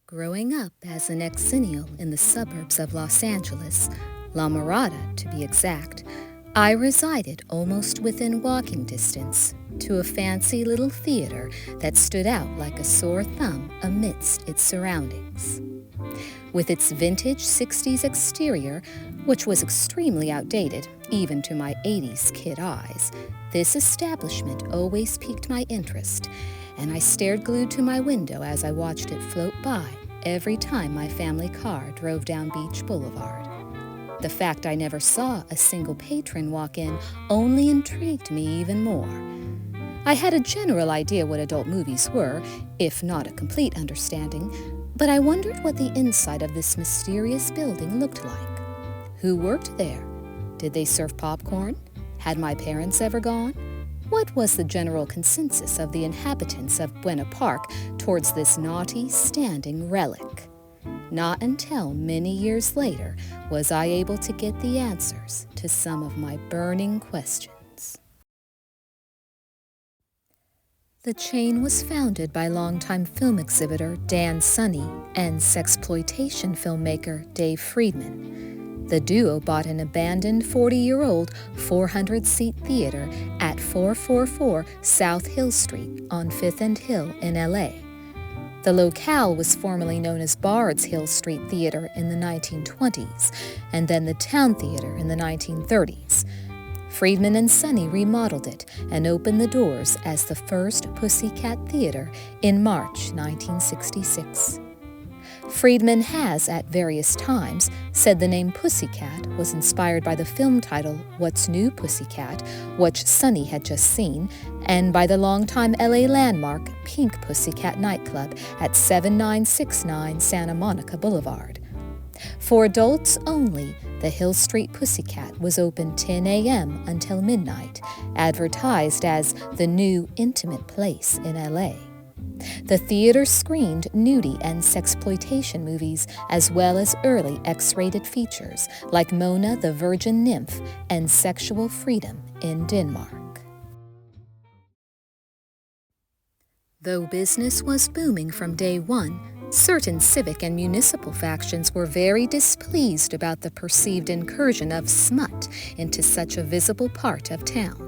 Growing up as an exennial in the suburbs of Los Angeles, La Mirada to be exact, I resided almost within walking distance to a fancy little theater that stood out like a sore thumb amidst its surroundings. With its vintage 60s exterior, which was extremely outdated even to my 80s kid eyes, this establishment always piqued my interest, and I stared glued to my window as I watched it float by every time my family car drove down Beach Boulevard. The fact I never saw a single patron walk in only intrigued me even more. I had a general idea what adult movies were, if not a complete understanding, but I wondered what the inside of this mysterious building looked like. Who worked there? Did they serve popcorn? Had my parents ever gone? What was the general consensus of the inhabitants of Buena Park towards this naughty, standing relic? Not until many years later was I able to get the answers to some of my burning questions. The chain was founded by longtime film exhibitor Dan Sunny and sexploitation filmmaker Dave Friedman. The duo bought an abandoned 40-year-old 400-seat theater at 444 South Hill Street on 5th and Hill in L.A. The locale was formerly known as Bard's Hill Street Theater in the 1920s, and then the Town Theater in the 1930s. Friedman and Sunny remodeled it and opened the doors as the first Pussycat Theater in March 1966. Friedman has, at various times, said the name Pussycat was inspired by the film title What's New, Pussycat, which Sunny had just seen, and by the longtime LA landmark Pink Pussycat nightclub at 7969 Santa Monica Boulevard. For adults only, the Hill Street Pussycat was open 10 a.m. until midnight, advertised as the new intimate place in LA. The theater screened nudie and sexploitation movies as well as early X-rated features like Mona the Virgin Nymph and Sexual Freedom in Denmark. Though business was booming from day one, certain civic and municipal factions were very displeased about the perceived incursion of smut into such a visible part of town.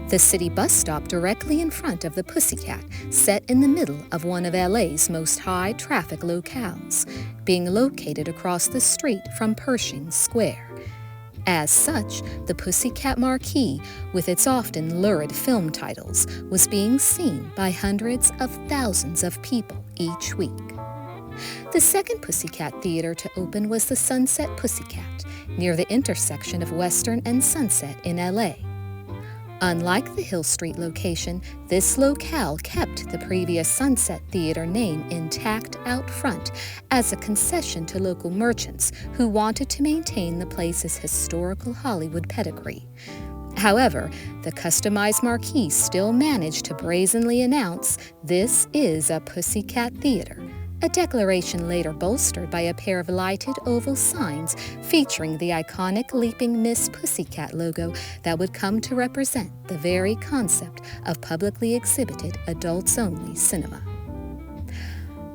The city bus stop directly in front of the Pussycat, set in the middle of one of LA's most high-traffic locales, being located across the street from Pershing Square. As such, the Pussycat marquee, with its often lurid film titles, was being seen by hundreds of thousands of people each week. The second Pussycat theater to open was the Sunset Pussycat, near the intersection of Western and Sunset in LA. Unlike the Hill Street location, this locale kept the previous Sunset Theater name intact out front as a concession to local merchants who wanted to maintain the place's historical Hollywood pedigree. However, the customized marquee still managed to brazenly announce, "This is a Pussycat Theater," a declaration later bolstered by a pair of lighted oval signs featuring the iconic Leaping Miss Pussycat logo that would come to represent the very concept of publicly exhibited adults-only cinema.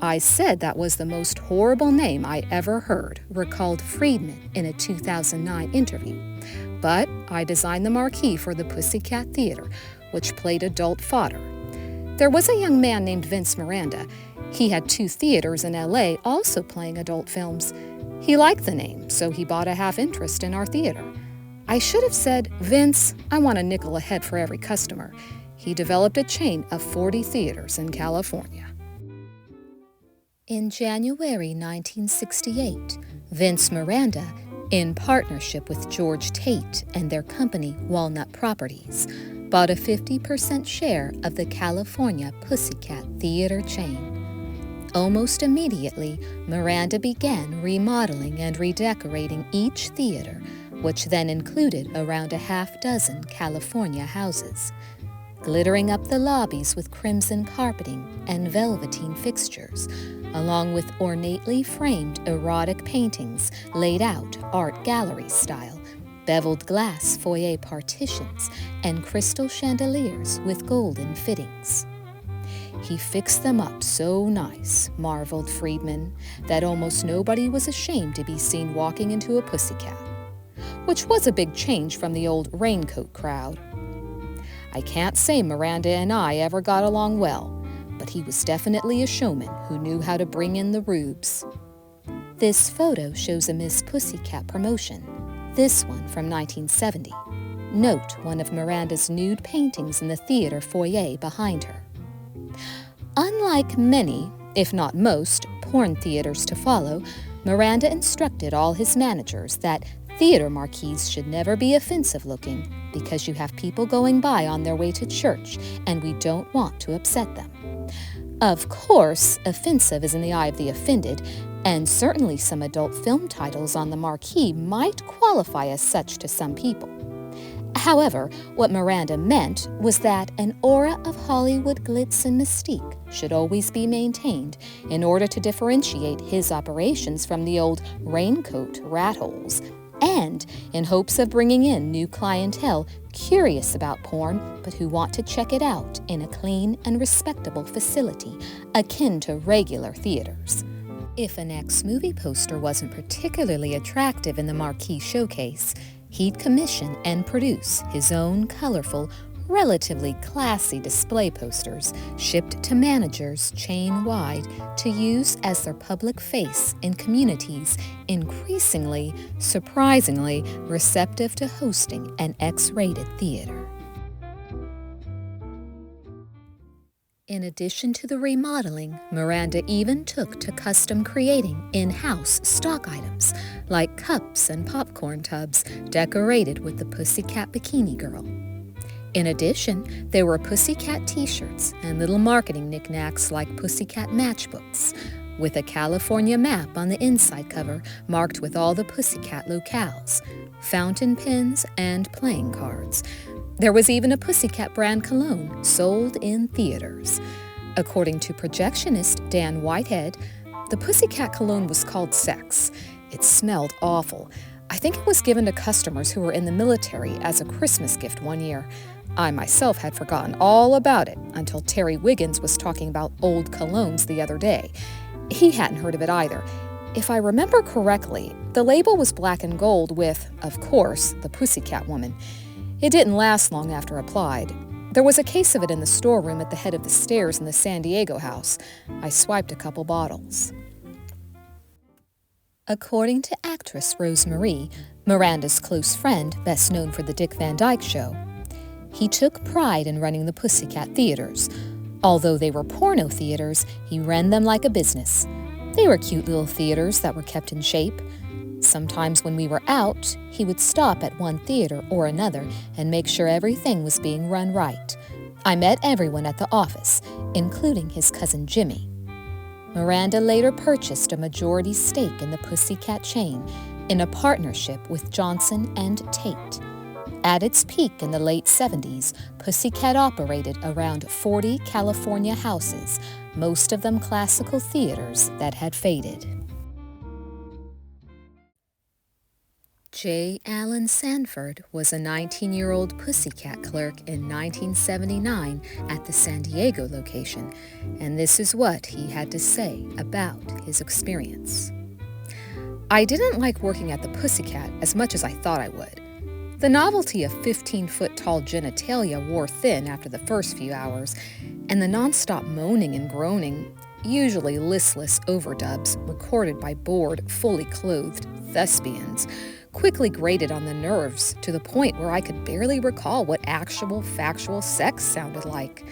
"I said that was the most horrible name I ever heard," recalled Friedman in a 2009 interview. "But I designed the marquee for the Pussycat Theater, which played adult fodder. There was a young man named Vince Miranda. He had 2 theaters in LA also playing adult films. He liked the name, so he bought a half interest in our theater. I should have said, 'Vince, I want a nickel a head for every customer.' He developed a chain of 40 theaters in California." In January 1968, Vince Miranda, in partnership with George Tate and their company Walnut Properties, bought a 50% share of the California Pussycat Theater chain. Almost immediately, Miranda began remodeling and redecorating each theater, which then included around a half-dozen California houses, glittering up the lobbies with crimson carpeting and velveteen fixtures, along with ornately framed erotic paintings laid out art gallery style, beveled glass foyer partitions, and crystal chandeliers with golden fittings. He fixed them up so nice, marveled Friedman, that almost nobody was ashamed to be seen walking into a Pussycat, which was a big change from the old raincoat crowd. I can't say Miranda and I ever got along well, but he was definitely a showman who knew how to bring in the rubes. This photo shows a Miss Pussycat promotion, this one from 1970. Note one of Miranda's nude paintings in the theater foyer behind her. Unlike many, if not most, porn theaters to follow, Miranda instructed all his managers that theater marquees should never be offensive-looking because you have people going by on their way to church and we don't want to upset them. Of course, offensive is in the eye of the offended, and certainly some adult film titles on the marquee might qualify as such to some people. However, what Miranda meant was that an aura of Hollywood glitz and mystique should always be maintained in order to differentiate his operations from the old raincoat rat holes, and in hopes of bringing in new clientele curious about porn but who want to check it out in a clean and respectable facility akin to regular theaters. If an ex-movie poster wasn't particularly attractive in the marquee showcase, he'd commission and produce his own colorful, relatively classy display posters shipped to managers chain-wide to use as their public face in communities increasingly, surprisingly receptive to hosting an X-rated theater. In addition to the remodeling, Miranda even took to custom creating in-house stock items like cups and popcorn tubs decorated with the Pussycat Bikini Girl. In addition, there were Pussycat t-shirts and little marketing knickknacks like Pussycat matchbooks, with a California map on the inside cover marked with all the Pussycat locales, fountain pens, and playing cards. There was even a Pussycat brand cologne sold in theaters. According to projectionist Dan Whitehead, the Pussycat cologne was called Sex. It smelled awful. I think it was given to customers who were in the military as a Christmas gift one year. I myself had forgotten all about it until Terry Wiggins was talking about old colognes the other day. He hadn't heard of it either. If I remember correctly, the label was black and gold with, of course, the Pussycat woman. It didn't last long after applied. There was a case of it in the storeroom at the head of the stairs in the San Diego house. I swiped a couple bottles. According to actress Rosemarie, Miranda's close friend, best known for the Dick Van Dyke Show, he took pride in running the Pussycat theaters. Although they were porno theaters, he ran them like a business. They were cute little theaters that were kept in shape. Sometimes when we were out, he would stop at one theater or another and make sure everything was being run right. I met everyone at the office, including his cousin Jimmy. Miranda later purchased a majority stake in the Pussycat chain in a partnership with Johnson and Tate. At its peak in the late 70s, Pussycat operated around 40 California houses, most of them classical theaters that had faded. J. Allen Sanford was a 19-year-old Pussycat clerk in 1979 at the San Diego location, and this is what he had to say about his experience. I didn't like working at the Pussycat as much as I thought I would. The novelty of 15-foot-tall genitalia wore thin after the first few hours, and the nonstop moaning and groaning, usually listless overdubs recorded by bored, fully clothed thespians, quickly grated on the nerves to the point where I could barely recall what actual, factual sex sounded like.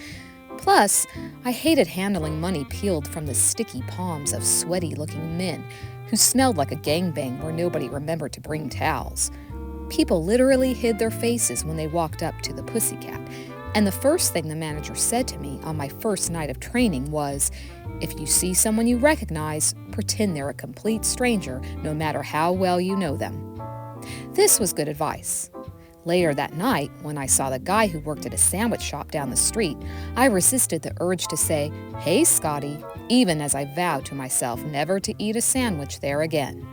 Plus, I hated handling money peeled from the sticky palms of sweaty-looking men who smelled like a gangbang where nobody remembered to bring towels. People literally hid their faces when they walked up to the Pussycat, and the first thing the manager said to me on my first night of training was, "If you see someone you recognize, pretend they're a complete stranger, no matter how well you know them." This was good advice. Later that night, when I saw the guy who worked at a sandwich shop down the street, I resisted the urge to say, "Hey, Scotty," even as I vowed to myself never to eat a sandwich there again.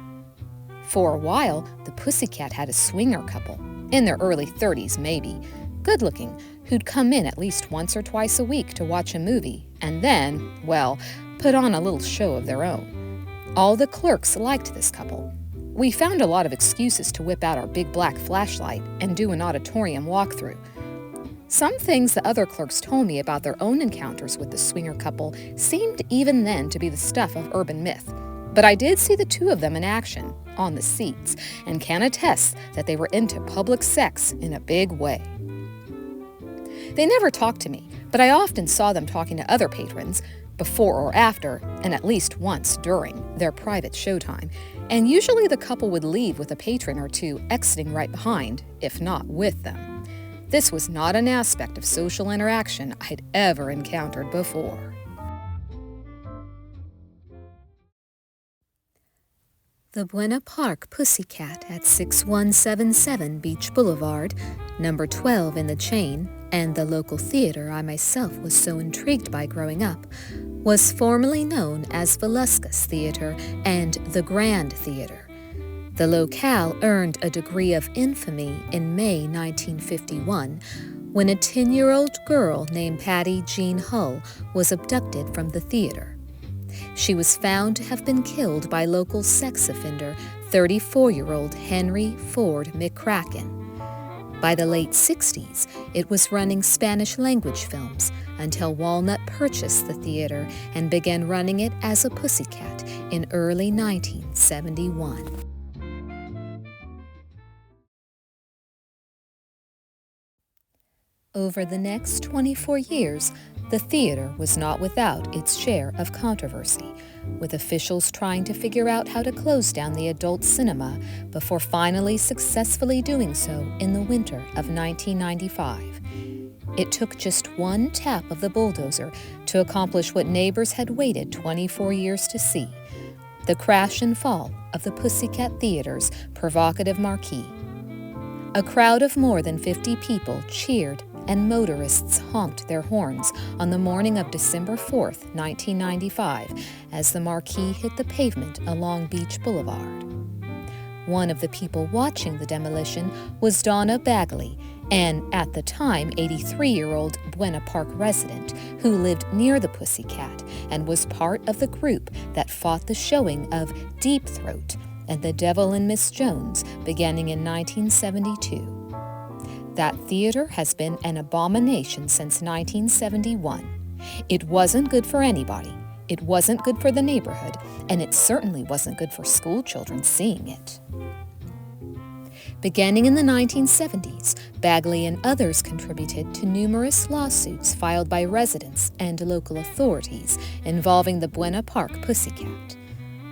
For a while, the Pussycat had a swinger couple, in their early 30s maybe. good-looking, who'd come in at least once or twice a week to watch a movie and then, well, put on a little show of their own. All the clerks liked this couple. We found a lot of excuses to whip out our big black flashlight and do an auditorium walkthrough. Some things the other clerks told me about their own encounters with the swinger couple seemed even then to be the stuff of urban myth. But I did see the two of them in action, on the seats, and can attest that they were into public sex in a big way. They never talked to me, but I often saw them talking to other patrons, before or after, and at least once during, their private showtime, and usually the couple would leave with a patron or two exiting right behind, if not with them. This was not an aspect of social interaction I'd ever encountered before. The Buena Park Pussycat at 6177 Beach Boulevard, number 12 in the chain, and the local theater I myself was so intrigued by growing up, was formerly known as Velasquez Theater and the Grand Theater. The locale earned a degree of infamy in May 1951 when a 10-year-old girl named Patty Jean Hull was abducted from the theater. She was found to have been killed by local sex offender 34-year-old Henry Ford McCracken. By the late 60s, it was running Spanish-language films until Walnut purchased the theater and began running it as a Pussycat in early 1971. Over the next 24 years, the theater was not without its share of controversy, with officials trying to figure out how to close down the adult cinema before finally successfully doing so in the winter of 1995. It took just one tap of the bulldozer to accomplish what neighbors had waited 24 years to see: the crash and fall of the Pussycat Theater's provocative marquee. A crowd of more than 50 people cheered and motorists honked their horns on the morning of December 4th, 1995, as the marquee hit the pavement along Beach Boulevard. One of the people watching the demolition was Donna Bagley, an, at the time, 83-year-old Buena Park resident who lived near the Pussycat and was part of the group that fought the showing of Deep Throat and The Devil and Miss Jones beginning in 1972. That theater has been an abomination since 1971. It wasn't good for anybody, it wasn't good for the neighborhood, and it certainly wasn't good for school children seeing it. Beginning in the 1970s, Bagley and others contributed to numerous lawsuits filed by residents and local authorities involving the Buena Park Pussycat.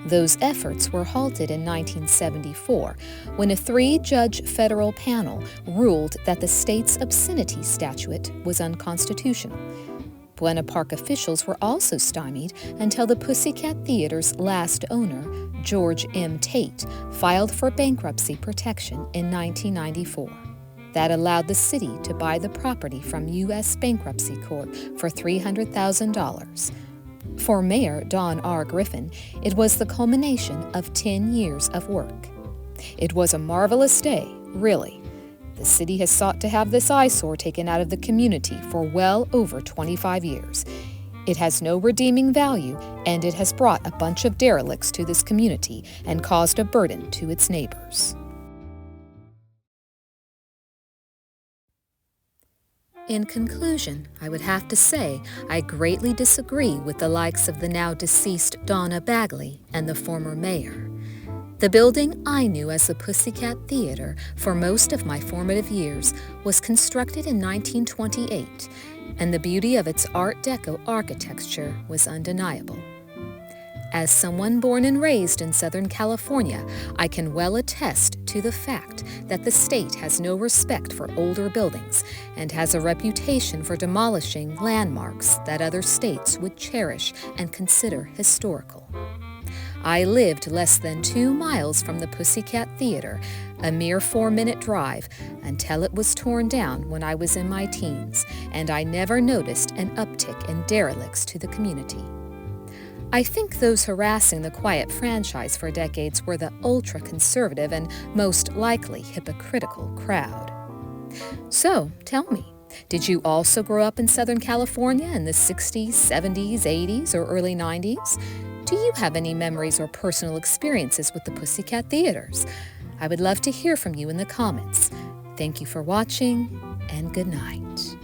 Those efforts were halted in 1974 when a 3-judge federal panel ruled that the state's obscenity statute was unconstitutional. Buena Park officials were also stymied until the Pussycat Theater's last owner, George M. Tate, filed for bankruptcy protection in 1994. That allowed the city to buy the property from U.S. Bankruptcy Court for $300,000. For Mayor Don R. Griffin, it was the culmination of 10 years of work. It was a marvelous day, really. The city has sought to have this eyesore taken out of the community for well over 25 years. It has no redeeming value, and it has brought a bunch of derelicts to this community and caused a burden to its neighbors. In conclusion, I would have to say I greatly disagree with the likes of the now deceased Donna Bagley and the former mayor. The building I knew as the Pussycat Theater for most of my formative years was constructed in 1928, and the beauty of its Art Deco architecture was undeniable. As someone born and raised in Southern California, I can well attest to the fact that the state has no respect for older buildings and has a reputation for demolishing landmarks that other states would cherish and consider historical. I lived less than 2 miles from the Pussycat Theater, a mere 4-minute drive, until it was torn down when I was in my teens, and I never noticed an uptick in derelicts to the community. I think those harassing the quiet franchise for decades were the ultra-conservative and most likely hypocritical crowd. So, tell me, did you also grow up in Southern California in the 60s, 70s, 80s, or early 90s? Do you have any memories or personal experiences with the Pussycat Theaters? I would love to hear from you in the comments. Thank you for watching, and good night.